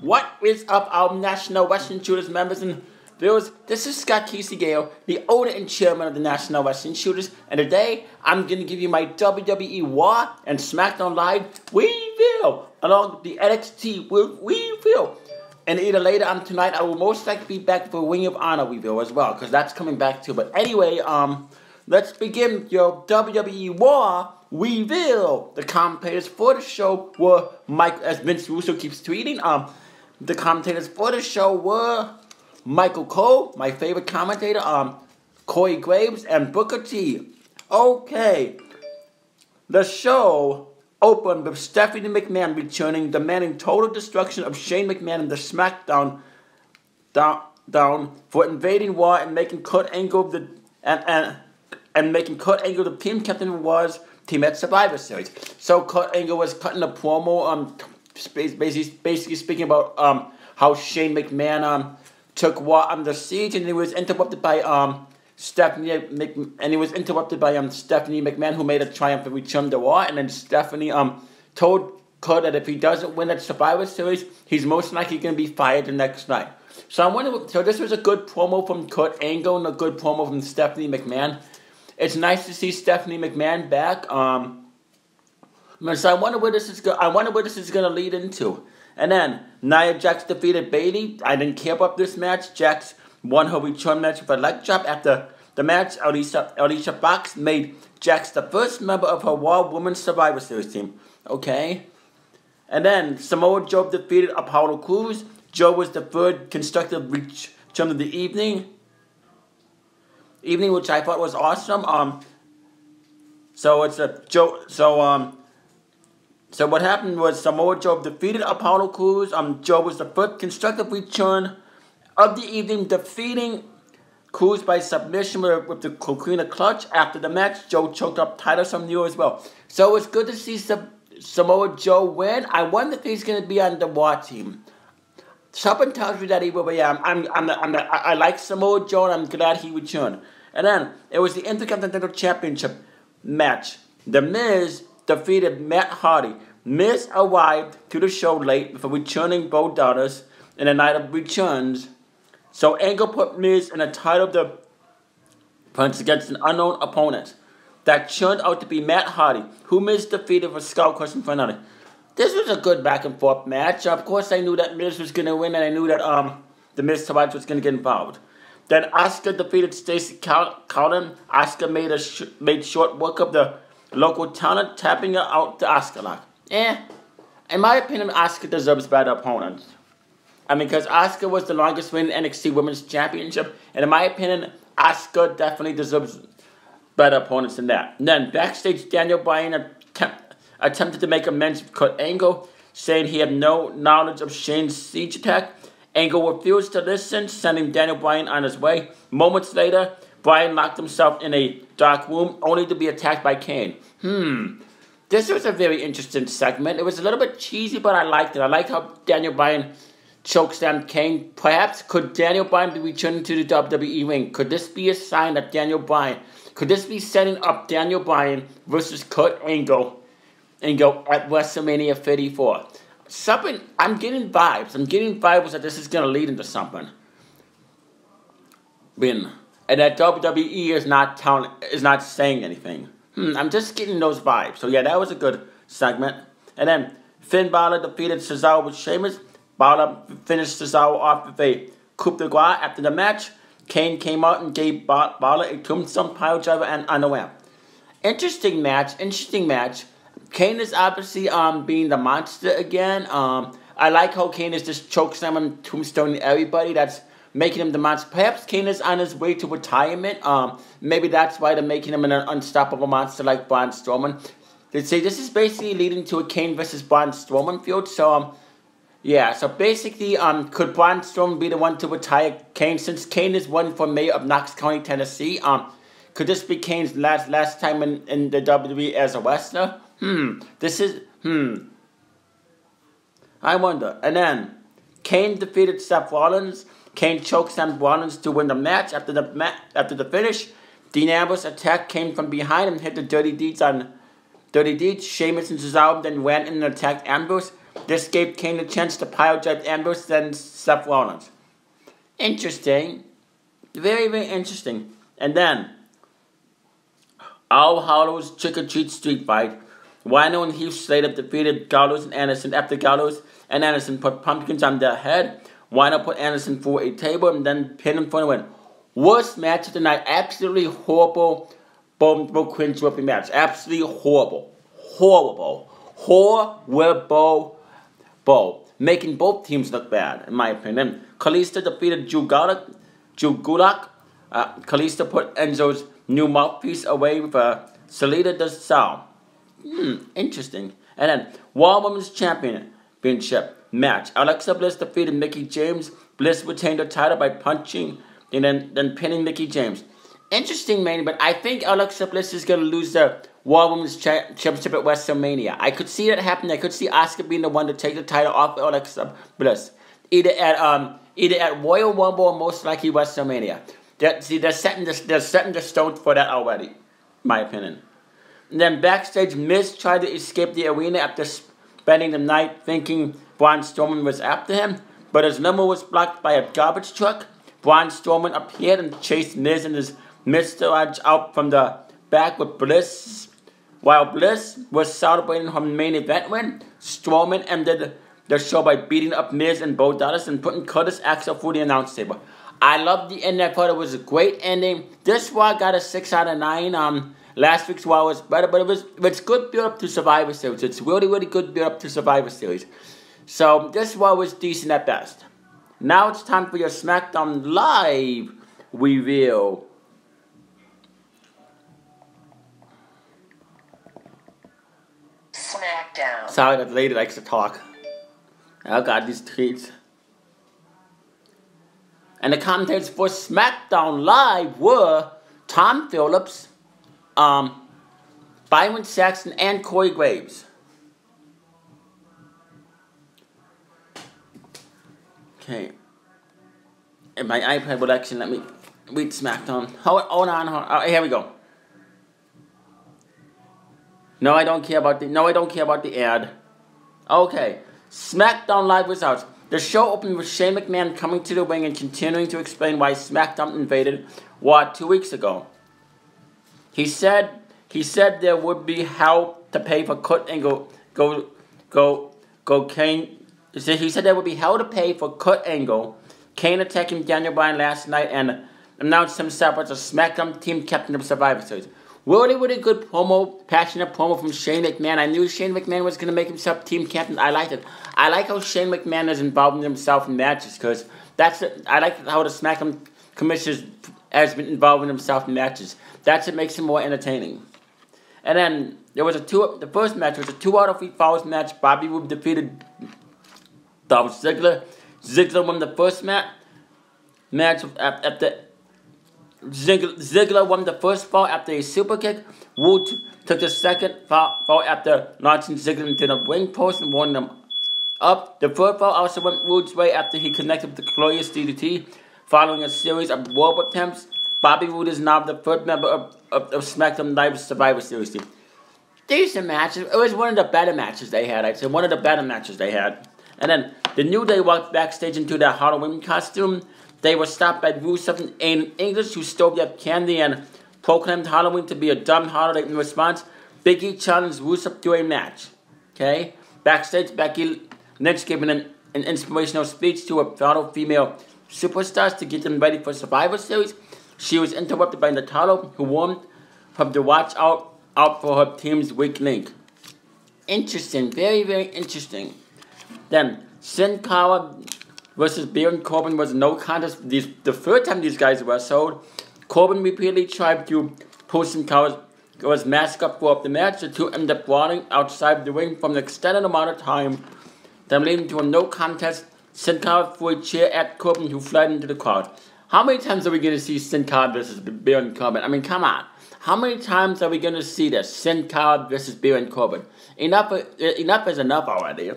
What is up, our National Wrestling Shooters members and viewers? This is Scott Casey Gale, the owner and chairman of the National Wrestling Shooters, and today I'm going to give you my WWE Raw and Smackdown Live review, along with the NXT review. And either later on tonight, I will most likely be back for Ring of Honor review as well, because that's coming back too. But anyway, let's begin your WWE Raw review. The commentators for the show were Mike, as Vince Russo keeps tweeting. The commentators for the show were Michael Cole, my favorite commentator, Corey Graves, and Booker T. Okay, the show opened with Stephanie McMahon returning, demanding total destruction of Shane McMahon in the Smackdown down for invading Raw and making Kurt Angle and making Kurt Angle the team captain of Raw's team at Survivor Series. So Kurt Angle was cutting a promo, basically speaking about how Shane McMahon took Raw under siege, and he was interrupted by Stephanie McMahon, who made a triumphant return to Raw, and then Stephanie told Kurt that if he doesn't win at Survivor Series, he's most likely going to be fired the next night. So this was a good promo from Kurt Angle and a good promo from Stephanie McMahon. It's nice to see Stephanie McMahon back. So I wonder where this is going to lead into. And then Nia Jax defeated Bayley. I didn't care about this match. Jax won her return match with a leg drop. After the match, Alicia Fox made Jax the first member of her Raw Women's Survivor Series team. Okay. And then Samoa Joe defeated Apollo Crews. Joe was the third consecutive return of the evening, which I thought was awesome. So what happened was Samoa Joe defeated Apollo Crews. Joe was the first consecutive return of the evening, defeating Crews by submission with the Coquina Clutch. After the match, Joe choked up Titus O'Neil as well. So it's good to see Samoa Joe win. I wonder if he's going to be on the Raw team. Something tells me that he will be. I like Samoa Joe, and I'm glad he returned. And then it was the Intercontinental Championship match. The Miz defeated Matt Hardy. Miz arrived to the show late before returning Bo Dallas in the night of returns. So Angle put Miz in a title defense against an unknown opponent. That turned out to be Matt Hardy, who Miz defeated for Skull Crushing finale. This was a good back and forth match. Of course, I knew that Miz was going to win, and I knew that the Miz survivor was going to get involved. Then Asuka defeated Stacey Cowden. Asuka made short work of the local talent, tapping her out to Asuka lock. In my opinion, Asuka deserves better opponents. Because Asuka was the longest reigning NXT Women's Championship, and in my opinion, Asuka definitely deserves better opponents than that. And then backstage, Daniel Bryan attempted to make amends with Kurt Angle, saying he had no knowledge of Shane's siege attack. Angle refused to listen, sending Daniel Bryan on his way. Moments later, Bryan locked himself in a dark room, only to be attacked by Kane. This was a very interesting segment. It was a little bit cheesy, but I liked it. I liked how Daniel Bryan chokeslammed Kane. Perhaps could Daniel Bryan be returning to the WWE ring? Could this be a sign that could this be setting up Daniel Bryan versus Kurt Angle at WrestleMania 34? I'm getting vibes. That this is going to lead into something. And that WWE is not saying anything. I'm just getting those vibes. So yeah, that was a good segment. And then Finn Balor defeated Cesaro with Sheamus. Balor finished Cesaro off with a coup de grace. After the match, Kane came out and gave Balor a tombstone piledriver and on the ramp. Interesting match. Kane is obviously being the monster again. I like how Kane is just chokeslamming, tombstoning everybody. That's making him the monster. Perhaps Kane is on his way to retirement. Maybe that's why they're making him an unstoppable monster like Braun Strowman. They say this is basically leading to a Kane versus Braun Strowman feud. So yeah. So basically, could Braun Strowman be the one to retire Kane, since Kane is running for mayor of Knox County, Tennessee? Could this be Kane's last time in the WWE as a wrestler? I wonder. And then Kane defeated Seth Rollins. Kane chokeslammed Rollins to win the match. After the finish, Dean Ambrose attacked Kane from behind and hit the Dirty Deeds. Sheamus and Cesaro then ran in and attacked Ambrose. This gave Kane a chance to pile drive Ambrose and Seth Rollins. Interesting. Very, very interesting. And then, All Hallows Trick or Treat Street Fight. Rhino and Heath Slater defeated Gallows and Anderson after Gallows and Anderson put pumpkins on their head. Rhino put Anderson through a table and then pinned him for the win. Worst match of the night. Absolutely horrible. Bone cringe whipping match. Absolutely horrible. Horrible. Horrible. Making both teams look bad, in my opinion. Kalisto defeated Drew Gulak. Kalisto put Enzo's new mouthpiece away with a Salida does sound. Interesting. And then, Raw Women's Championship match. Alexa Bliss defeated Mickie James. Bliss retained her title by punching and then pinning Mickie James. Interesting, man, but I think Alexa Bliss is going to lose the Raw Women's Championship at WrestleMania. I could see that happening. I could see Asuka being the one to take the title off of Alexa Bliss. Either at Royal Rumble or most likely WrestleMania. They're setting the stone for that already, in my opinion. And then backstage, Miz tried to escape the arena after spending the night thinking Braun Strowman was after him, but his number was blocked by a garbage truck. Braun Strowman appeared and chased Miz and his Mr. out from the back with Bliss. While Bliss was celebrating her main event win, Strowman ended the show by beating up Miz and Bo Dallas and putting Curtis Axel through the announce table. I loved the ending. I thought it was a great ending. This Raw got a 6 out of 9. Last week's Raw was better, but it's good build up to Survivor Series. It's really, really good build up to Survivor Series. So this Raw was decent at best. Now it's time for your Smackdown Live review. Smackdown. Sorry, that lady likes to talk. Oh God, these tweets. And the commentators for Smackdown Live were Tom Phillips, Byron Saxton, and Corey Graves. Okay. And my iPad will actually let me read SmackDown. Hold on. Here we go. No, I don't care about the ad. Okay. SmackDown Live results. The show opened with Shane McMahon coming to the ring and continuing to explain why SmackDown invaded Raw 2 weeks ago. He said there would be hell to pay for Kurt Angle Kane. He said there would be hell to pay for Kurt Angle, Kane attacking Daniel Bryan last night, and announced himself as a SmackDown team captain of Survivor Series. Really, really good promo, passionate promo from Shane McMahon. I knew Shane McMahon was going to make himself team captain. I liked it. I like how Shane McMahon is involving himself in matches, because I like how the SmackDown commissioner has been involving himself in matches. That's what makes him more entertaining. And then there was the first match was a 2 out of 3 falls match. Bobby Roode defeated Dolph Ziggler. Ziggler won the first match after Ziggler won the first fall after a super kick. Roode took the second fall after launching Ziggler into the ring post and won them up. The third fall also went Roode's way after he connected with the glorious DDT. Following a series of rope attempts, Bobby Roode is now the third member of SmackDown Live Survivor Series team. Decent matches. It was one of the better matches they had. I'd say one of the better matches they had. And then the New Day walked backstage into their Halloween costume. They were stopped by Rusev and English, who stole up candy and proclaimed Halloween to be a dumb holiday. In response, Big E challenged Rusev to a match. Okay? Backstage, Becky Lynch gave an inspirational speech to her fellow female superstars to get them ready for Survivor Series. She was interrupted by Natalya, who warned her to watch out for her team's weak link. Interesting. Very, very interesting. Then, Sin Cara versus Baron Corbin was no contest. The third time these guys wrestled, Corbin repeatedly tried to pull Sin Cara's mask up for the match. The two ended up brawling outside the ring for an extended amount of time, then leading to a no contest. Sin Cara threw a chair at Corbin, who fled into the crowd. How many times are we going to see Sin Cara versus Baron Corbin? I mean, come on. How many times are we going to see this? Sin Cara versus Baron Corbin. Enough is enough already.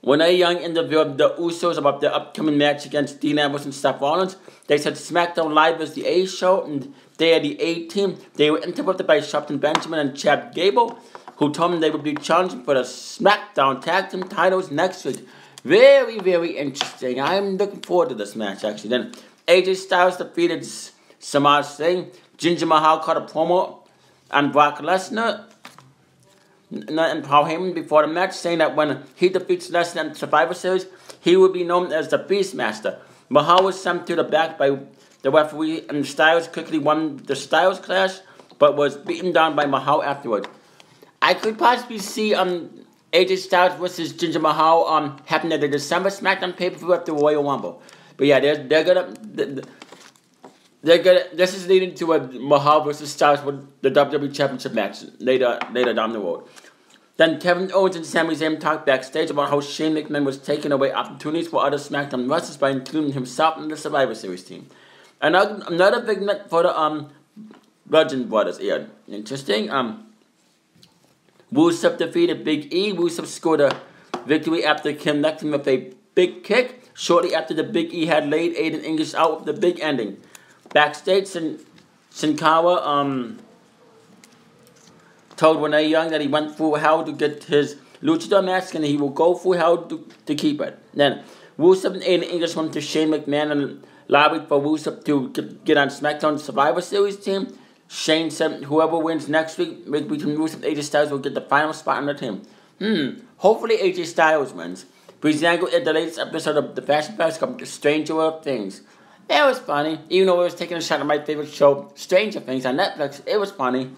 Renee Young interviewed the Usos about their upcoming match against Dean Ambrose and Seth Rollins. They said SmackDown Live is the A show and they are the A team. They were interrupted by Shelton Benjamin and Chad Gable, who told him they would be challenging for the Smackdown Tag Team titles next week. Very, very interesting. I'm looking forward to this match, actually. Then AJ Styles defeated Samaj Singh. Jinder Mahal cut a promo on Brock Lesnar and Paul Heyman before the match, saying that when he defeats Lesnar in Survivor Series, he will be known as the Beastmaster. Mahal was sent to the back by the referee, and Styles quickly won the Styles Clash, but was beaten down by Mahal afterward. I could possibly see AJ Styles versus Jinder Mahal happening at the December SmackDown pay-per-view at the Royal Rumble. But yeah, they're gonna. This is leading to a Mahal versus Styles with the WWE Championship match later down the road. Then Kevin Owens and Sami Zayn talked backstage about how Shane McMahon was taking away opportunities for other SmackDown wrestlers by including himself in the Survivor Series team. Another big match for the Legend Brothers here. Interesting. Rusev defeated Big E. Rusev scored a victory after connecting with a big kick. Shortly after, the Big E had laid Aiden English out with the big ending. Backstage, Sin Cara told Renee Young that he went through hell to get his luchador mask, and he will go through hell to keep it. Then Rusev and Aiden English went to Shane McMahon and lobbied for Rusev to get on SmackDown's Survivor Series team. Shane said whoever wins next week between Rusev and AJ Styles will get the final spot on the team. Hopefully AJ Styles wins. Breezango in the latest episode of the Fashion Fest called Stranger of Things. It was funny, even though it was taking a shot at my favorite show, Stranger Things, on Netflix. It was funny.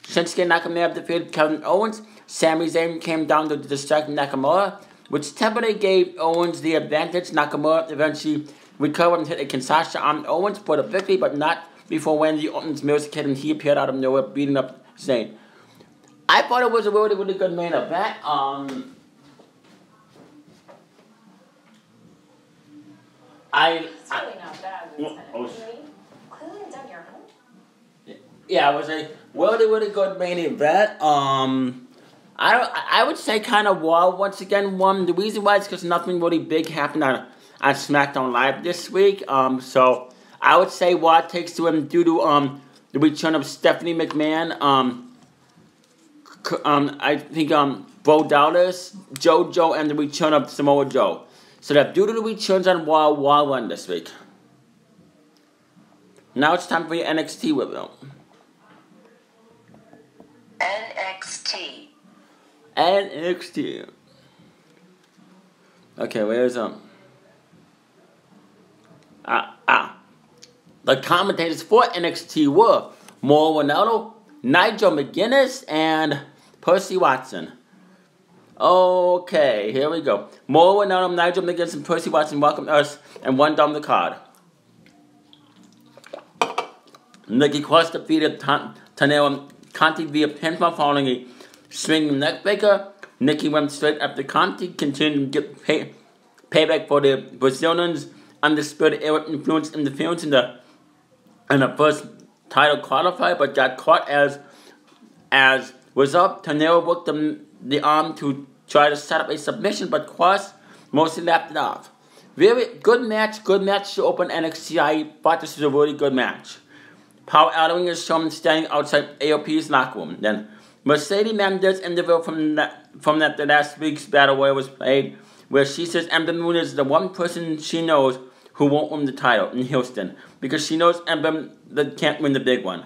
Shinsuke Nakamura defeated Kevin Owens. Sami Zayn came down to distract Nakamura, which temporarily gave Owens the advantage. Nakamura eventually recovered and hit a Kinshasa on Owens for the victory, but not before Randy Orton's music hit and he appeared out of nowhere, beating up Zayn. I thought it was a really, really good main event. It's really not bad. Clearly done your homework. Yeah, it was a really, really good main event. I would say kind of Raw once again won. The reason why is because nothing really big happened on SmackDown Live this week. So I would say Raw takes to him due to the return of Stephanie McMahon. I think Bo Dallas, JoJo, and the return of Samoa Joe. So that due to the returns on Raw won this week. Now it's time for your NXT review. NXT. Okay, where's the commentators for NXT were Mauro Ranallo, Nigel McGuinness, and Percy Watson. Okay, here we go. Mauro Ranallo, Nigel McGuinness, and Percy Watson welcomed us and won down the card. Nikki Cross defeated Tanero Conti via pinfall following a swinging neckbreaker. Nikki went straight after Conti, continued to get payback for the Brazilians' undisputed era influence interference in the first title qualifier, but got caught as result. Tanero worked the arm to try to set up a submission, but Cross mostly lapped it off. Very good match to open NXT. I thought this was a really good match. Paul Ellering is shown standing outside AOP's locker room. Then Mercedes Mendez interview from the last week's Battle Royal was played, where she says Ember Moon is the one person she knows who won't win the title in Houston, because she knows Ember can't win the big one.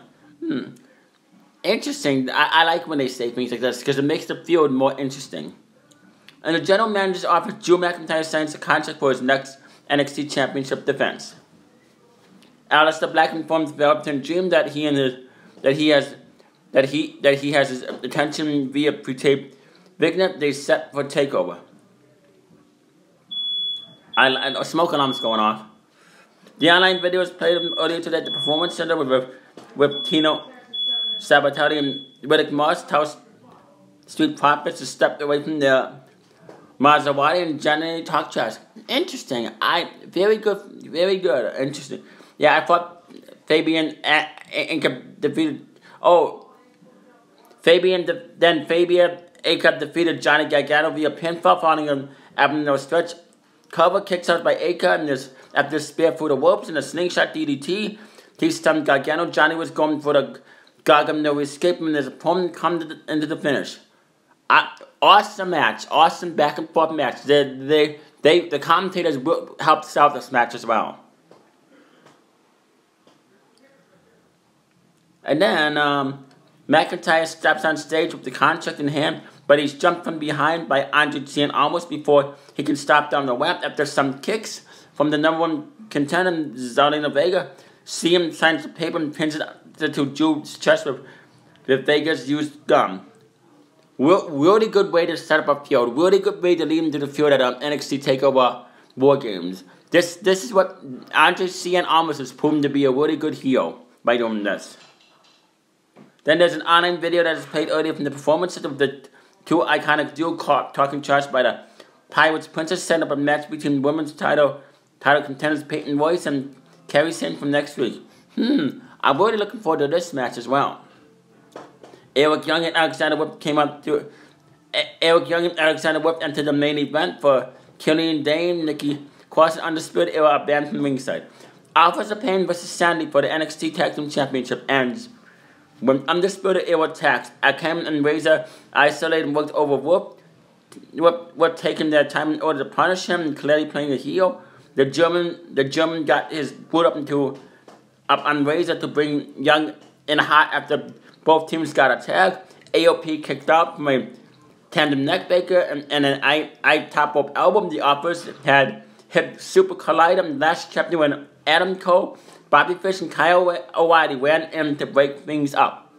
Interesting. I like when they say things like this, because it makes the field more interesting. And the general manager's office, Drew McIntyre signs a contract for his next NXT Championship defense. Aleister Black informs Velveteen Dream that he has his attention via pre-tape vignette. They set for takeover. A smoke alarm's going off. The online video was played earlier today at the Performance Center with Tino Sabatelli and Riddick Moss. Tells Street Profits to step away from their Maserati and generally talk trash. Interesting. Very good. Interesting. Yeah, I thought Fabian defeated. Fabian Akeb defeated Johnny Gargano via pinfall following an abdominal stretch. Cover kicks out by Akeb and after spear through the ropes and a slingshot DDT. He stunned Gargano. Johnny was going for the got him no escape when his opponent comes into the finish. Awesome match. Awesome back and forth match. The commentators helped sell this match as well. And then McIntyre steps on stage with the contract in hand, but he's jumped from behind by Andre Cien almost before he can stop down the ramp after some kicks from the #1 contender, Zelina Vega. Cien signs the paper and pins it to Drew's chest with Vega's used gum. Really good way to set up a feud. Really good way to lead him to the feud at NXT TakeOver War Games. This is what Andre Cien Almas has proven to be a really good heel by doing this. Then there's an online video that is played earlier from the performances of the two iconic duo talking trash by the Pirates Princess, set up a match between women's title contenders Peyton Royce and Kairi Sane from next week. I'm really looking forward to this match as well. Eric Young and Alexander Whip entered the main event for Killian Dane, Nikki Cross, and Undisputed Era are banned from ringside. Alpha Japan vs. Sanity for the NXT Tag Team Championship ends when Undisputed Era attacks. Akam and Razor isolated and worked over Whoop taking their time in order to punish him and clearly playing a heel. The German got his boot up on Razor to bring Young in hot after both teams got a tag. AOP kicked out from a tandem neckbreaker and an eye top rope elbow. The offers had hit Super Collider in the last chapter when Adam Cole, Bobby Fish, and Kyle O'Reilly ran in to break things up.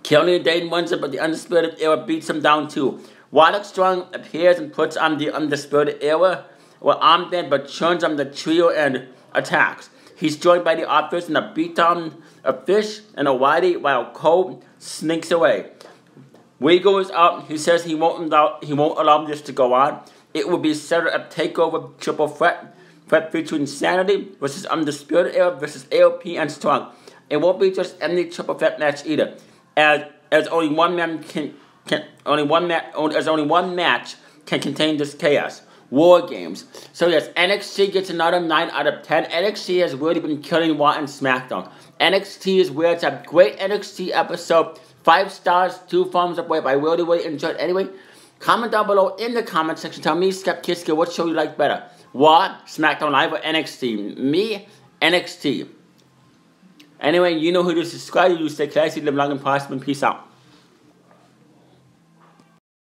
Killian Dane wins it, but the Undisputed Era beats him down too. Roderick Strong appears and puts on the Undisputed Era armband, but turns on the trio and attacks. He's joined by the Office in a beatdown of Fish and O'Reilly while Cole sneaks away. Regal is out. He says he won't allow this to go on. It will be set a takeover triple threat featuring Sanity versus Undisputed Era versus AOP and Strong. It won't be just any triple threat match either, as only one match can contain this chaos. War Games. So yes, NXT gets another 9 out of 10. NXT has really been killing Raw and Smackdown. NXT is where it's a great NXT episode. 5 stars, 2 thumbs up. I really enjoyed it. Anyway, comment down below in the comment section. Tell me, Skepkiska, what show you like better? Raw, SmackDown Live, or NXT? Me, NXT. Anyway, you know who to subscribe to. Stay classy, live long and prosper, and peace out.